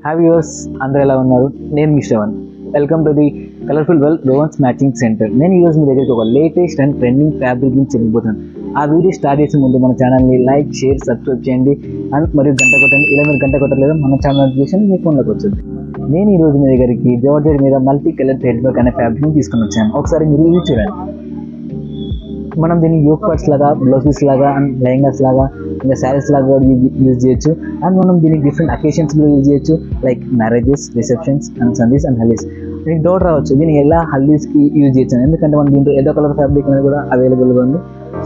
Have yours అందరూ ఎలా ఉన్నారు? నేను మీ Sravan. Welcome to the colourful వెల్ రోన్స్ మ్యాచింగ్ సెంటర్. నేను ఈరోజు మీ దగ్గరికి ఒక లేటెస్ట్ అండ్ ట్రెండింగ్ ఫ్యాబ్రిక్ గురించి చెప్పబోతున్నాను. ఆ వీడియో స్టార్ట్ చేసే ముందు మన ఛానల్ని లైక్, షేర్, సబ్స్క్రైబ్ చేయండి అండ్ మరియు గంట కొట్టండి. ఇలా మీరు గంట కొట్టలేదు మన ఛానల్ నోటిఫికేషన్ మీ ఫోన్లోకి వచ్చింది. నేను ఈరోజు మీ దగ్గరికి జార్జెట్ మీద మల్టీ కలర్ థ్రెడ్ వర్క్ అనే ఫ్యాబ్రిక్ని తీసుకొని వచ్చాను. ఒకసారి మీరు ఇది చూడండి. మనం దీన్ని యోక్ పార్ట్స్ లాగా, బ్లౌజ్ పీస్ లాగా అండ్ లెహంగాస్ లాగా ఇంకా శారీస్ లాగా యూజ్ చేయొచ్చు. అండ్ మనం దీనికి డిఫరెంట్ అకేషన్స్ కూడా యూజ్ చేయొచ్చు, like marriages, receptions and Sundays and haldis. దీనికి డౌట్ రావచ్చు, దీన్ని ఎలా హల్దీస్కి యూజ్ చేయొచ్చు, ఎందుకంటే మనం దీంట్లో ఎల్లో కలర్ ఫ్యాబ్రిక్ అనేది కూడా అవైలబుల్గా ఉంది.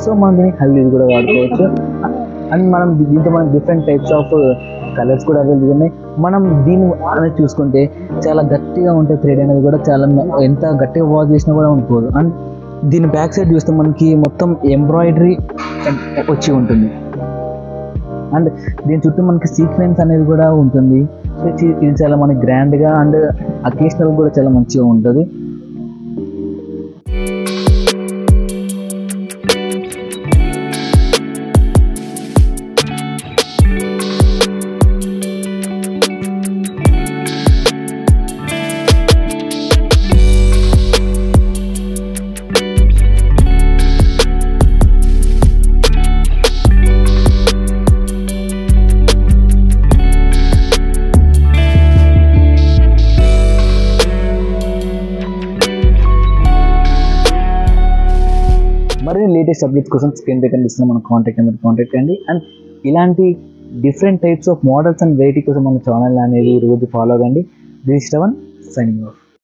సో మనం దీనికి హల్దీస్ కూడా వాడుకోవచ్చు. అండ్ మనం దీంట్లో మనం డిఫరెంట్ టైప్స్ ఆఫ్ కలర్స్ కూడా అవైలబుల్ ఉన్నాయి. మనం దీన్ని అనేది చూసుకుంటే చాలా గట్టిగా ఉంటే థ్రెడ్ అనేది కూడా చాలా ఎంత గట్టిగా వాష్ చేసినా కూడా ఉండిపోదు. అండ్ దీని బ్యాక్ సైడ్ చూస్తే మనకి మొత్తం ఎంబ్రాయిడరీ వచ్చి ఉంటుంది. అండ్ దీని చుట్టూ మనకి సీక్వెన్స్ అనేది కూడా ఉంటుంది. సో ఇది చాలా మనకి గ్రాండ్గా అండ్ అకేషనల్ కూడా చాలా మంచిగా ఉంటుంది. మరిన్ని లేటెస్ట్ అప్డేట్స్ కోసం స్క్రీన్ పై కనిపిస్తున్న మన కాంటాక్ట్ నెంబర్ కాంటాక్ట్ చేయండి. అండ్ ఇలాంటి different types of models and variety కోసం మన ఛానల్ అనేది రోజు ఫాలో అవ్వండి. This Shravan signing off.